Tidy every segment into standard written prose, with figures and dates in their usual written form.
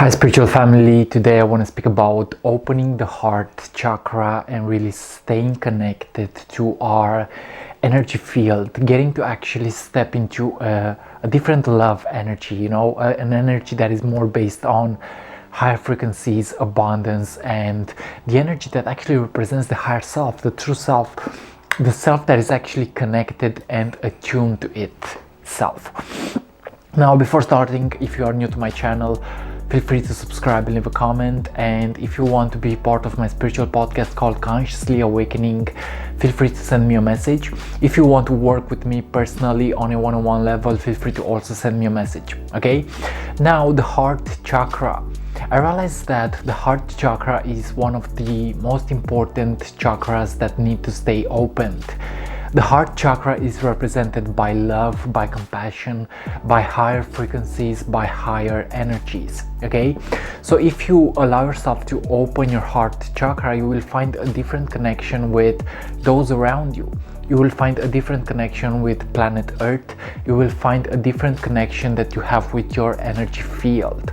Hi spiritual family, today I want to speak about opening the heart chakra and really staying connected to our energy field, getting to actually step into a different love energy, an energy that is more based on higher frequencies, abundance, and the energy that actually represents the higher self, the true self, the self that is actually connected and attuned to itself. Now, before starting, if you are new to my channel, feel free to subscribe and leave a comment. And if you want to be part of my spiritual podcast called Consciously Awakening, feel free to send me a message. If you want to work with me personally on a one-on-one level, feel free to also send me a message. Okay, now the heart chakra. I realized that the heart chakra is one of the most important chakras that need to stay opened. The heart chakra is represented by love, by compassion, by higher frequencies, by higher energies. Okay, so if you allow yourself to open your heart chakra, you will find a different connection with those around you. You will find a different connection with planet Earth. You will find a different connection that you have with your energy field.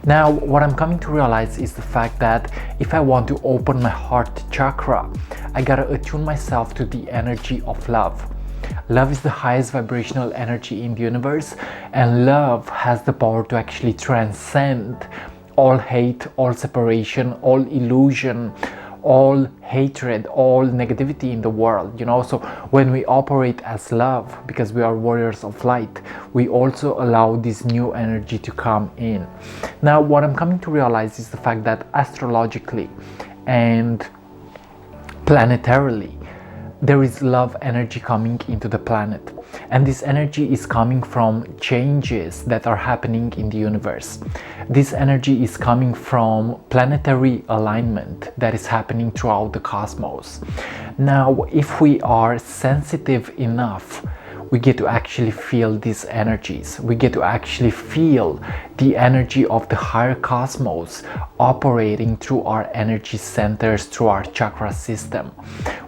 Now, what I'm coming to realize is the fact that if I want to open my heart chakra, I gotta attune myself to the energy of love. Love is the highest vibrational energy in the universe, and love has the power to actually transcend all hate, all separation, all illusion, all hatred, all negativity in the world, So when we operate as love, because we are warriors of light, we also allow this new energy to come in. Now, what I'm coming to realize is the fact that astrologically and planetarily, there is love energy coming into the planet, and this energy is coming from changes that are happening in the universe. This energy is coming from planetary alignment that is happening throughout the cosmos. Now, if we are sensitive enough, we get to actually feel these energies. We get to actually feel the energy of the higher cosmos operating through our energy centers, through our chakra system.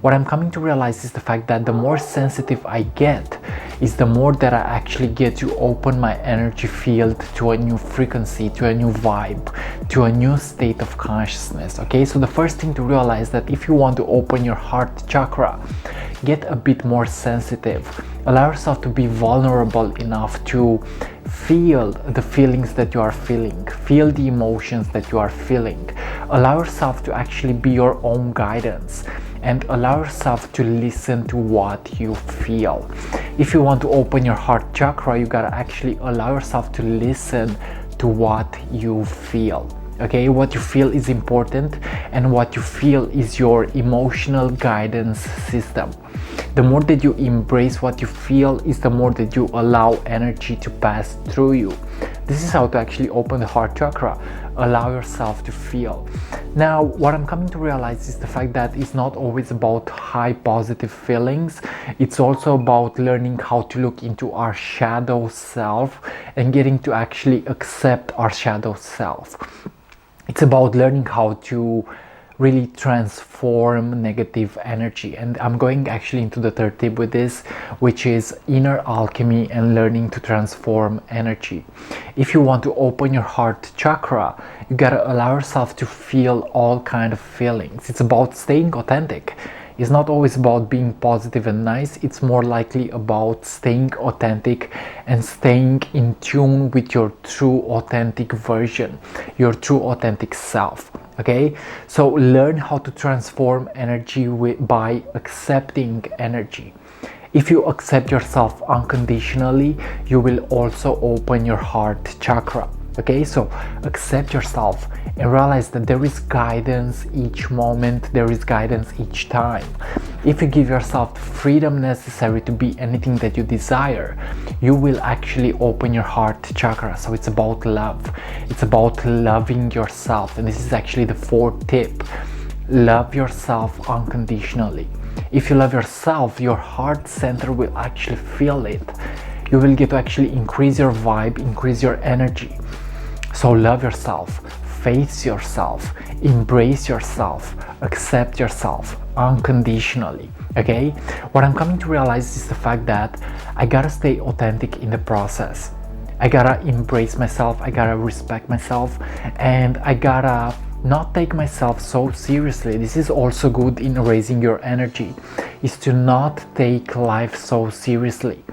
What I'm coming to realize is the fact that the more sensitive I get, is the more that I actually get to open my energy field to a new frequency, to a new vibe, to a new state of consciousness. Okay, so the first thing to realize that if you want to open your heart chakra, get a bit more sensitive. Allow yourself to be vulnerable enough to feel the feelings that you are feeling, feel the emotions that you are feeling. Allow yourself to actually be your own guidance, and allow yourself to listen to what you feel. If you want to open your heart chakra, you gotta actually allow yourself to listen to what you feel. Okay, what you feel is important, and what you feel is your emotional guidance system. The more that you embrace what you feel is the more that you allow energy to pass through you. This is how to actually open the heart chakra. Allow yourself to feel. Now, what I'm coming to realize is the fact that it's not always about high positive feelings. It's also about learning how to look into our shadow self and getting to actually accept our shadow self. It's about learning how to really transform negative energy, and I'm going actually into the third tip with this, which is inner alchemy and learning to transform energy. If you want to open your heart chakra, you gotta allow yourself to feel all kind of feelings. It's about staying authentic. It's not always about being positive and nice. It's more likely about staying authentic and staying in tune with your true authentic version, your true authentic self. Okay, so learn how to transform energy by accepting energy. If you accept yourself unconditionally, you will also open your heart chakra. Okay, so accept yourself and realize that there is guidance each moment, there is guidance each time. If you give yourself the freedom necessary to be anything that you desire, you will actually open your heart chakra. So it's about love. It's about loving yourself. And this is actually the fourth tip. Love yourself unconditionally. If you love yourself, your heart center will actually feel it. You will get to actually increase your vibe, increase your energy. So love yourself, face yourself, embrace yourself, accept yourself unconditionally. Okay, what I'm coming to realize is the fact that I gotta stay authentic in the process. I gotta embrace myself, I gotta respect myself, and I gotta not take myself so seriously. This is also good in raising your energy, is to not take life so seriously.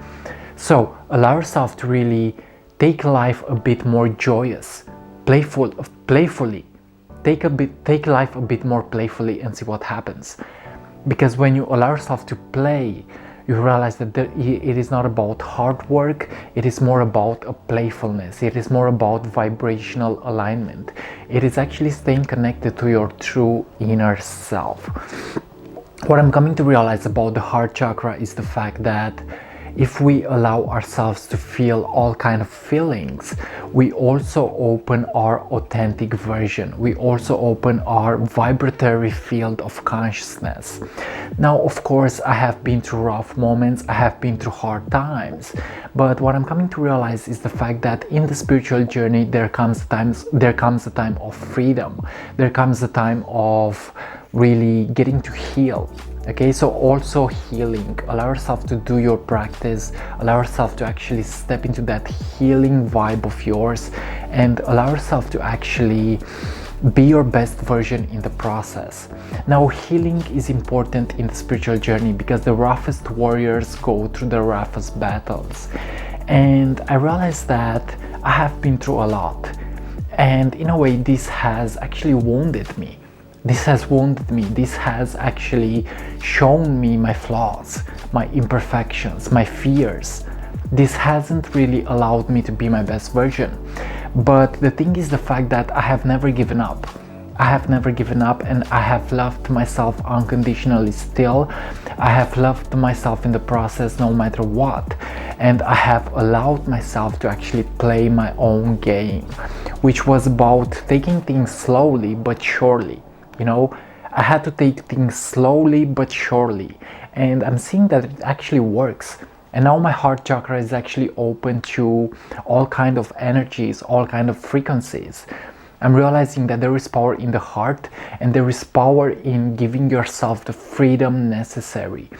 So allow yourself to really take life a bit more joyous, playfully. Take life a bit more playfully and see what happens. Because when you allow yourself to play, you realize that it is not about hard work, it is more about a playfulness, it is more about vibrational alignment. It is actually staying connected to your true inner self. What I'm coming to realize about the heart chakra is the fact that if we allow ourselves to feel all kind of feelings, we also open our authentic version. We also open our vibratory field of consciousness. Now, of course, I have been through rough moments, I have been through hard times, but what I'm coming to realize is the fact that in the spiritual journey, there comes a time of freedom. There comes a time of really getting to heal. Okay, so also healing. Allow yourself to do your practice, allow yourself to actually step into that healing vibe of yours, and allow yourself to actually be your best version in the process. Now, healing is important in the spiritual journey because the roughest warriors go through the roughest battles. And I realized that I have been through a lot, and in a way this has actually wounded me. This has actually shown me my flaws, my imperfections, my fears. This hasn't really allowed me to be my best version. But the thing is the fact that I have never given up. I have never given up, and I have loved myself unconditionally still. I have loved myself in the process no matter what. And I have allowed myself to actually play my own game, which was about taking things slowly but surely. You know, I had to take things slowly but surely, and I'm seeing that it actually works. And now my heart chakra is actually open to all kind of energies, all kind of frequencies. I'm realizing that there is power in the heart, and there is power in giving yourself the freedom necessary,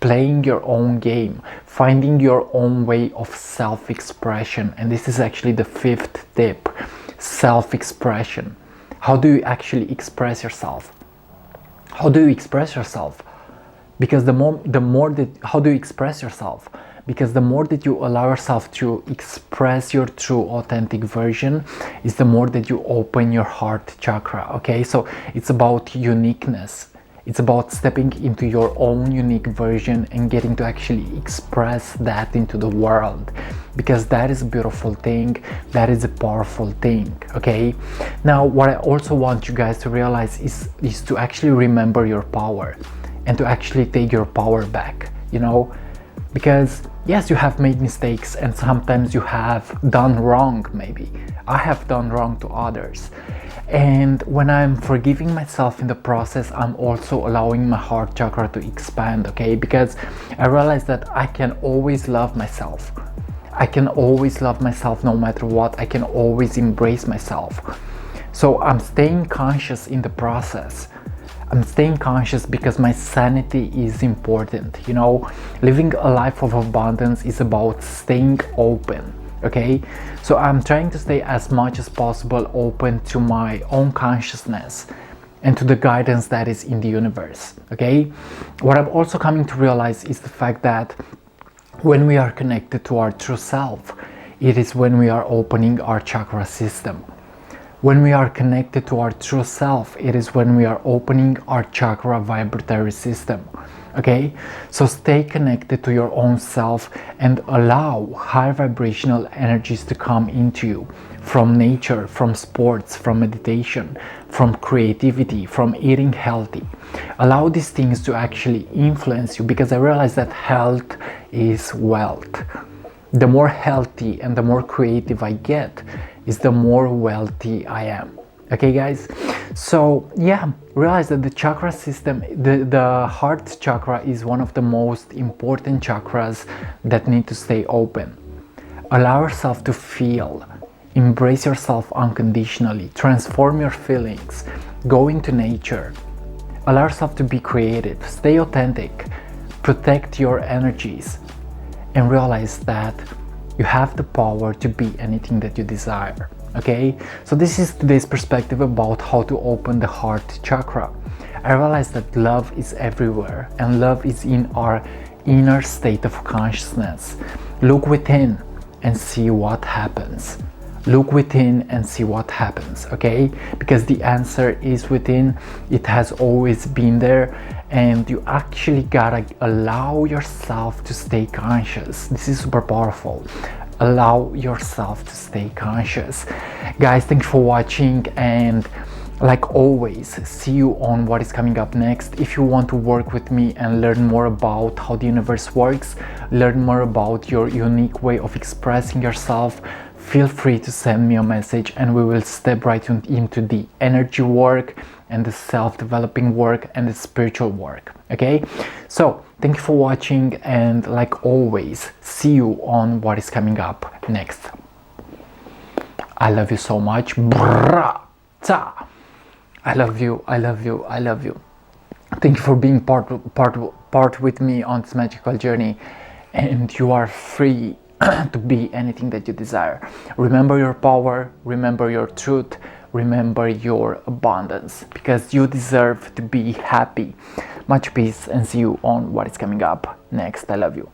playing your own game, finding your own way of self-expression. And this is actually the 5th tip: self-expression. How do you actually express yourself? How do you express yourself? Because how do you express yourself? Because the more that you allow yourself to express your true authentic version, is the more that you open your heart chakra. Okay, so it's about uniqueness. It's about stepping into your own unique version and getting to actually express that into the world, because that is a beautiful thing, that is a powerful thing. Okay, now what I also want you guys to realize is to actually remember your power and to actually take your power back, you know, because yes, you have made mistakes and sometimes you have done wrong. Maybe I have done wrong to others. And when I'm forgiving myself in the process, I'm also allowing my heart chakra to expand, okay? Because I realize that I can always love myself. I can always love myself no matter what. I can always embrace myself. So I'm staying conscious in the process. I'm staying conscious because my sanity is important, you know? Living a life of abundance is about staying open. Okay, so I'm trying to stay as much as possible open to my own consciousness and to the guidance that is in the universe. Okay, what I'm also coming to realize is the fact that when we are connected to our true self, it is when we are opening our chakra system. When we are connected to our true self, it is when we are opening our chakra vibratory system. Okay, so stay connected to your own self and allow high vibrational energies to come into you from nature, from sports, from meditation, from creativity, from eating healthy. Allow these things to actually influence you, because I realize that health is wealth. The more healthy and the more creative I get, is the more wealthy I am. Okay guys, so yeah, realize that the chakra system, the heart chakra is one of the most important chakras that need to stay open. Allow yourself to feel, embrace yourself unconditionally, transform your feelings, go into nature, allow yourself to be creative, stay authentic, protect your energies, and realize that You have the power to be anything that you desire. Okay, so this is today's perspective about how to open the heart chakra. I realized that love is everywhere, and love is in our inner state of consciousness. Look within and see what happens. Look within and see what happens, okay? Because the answer is within. It has always been there, and you actually gotta allow yourself to stay conscious. This is super powerful. Allow yourself to stay conscious. Guys, thanks for watching, and like always, see you on what is coming up next. If you want to work with me and learn more about how the universe works, learn more about your unique way of expressing yourself, feel free to send me a message and we will step right into the energy work and the self-developing work and the spiritual work. Okay, so thank you for watching, and like always, see you on what is coming up next. I love you so much. I love you, I love you, I love you. Thank you for being part with me on this magical journey, and you are free to be anything that you desire. Remember your power, remember your truth, remember your abundance, because you deserve to be happy. Much peace, and see you on what is coming up next. I love you.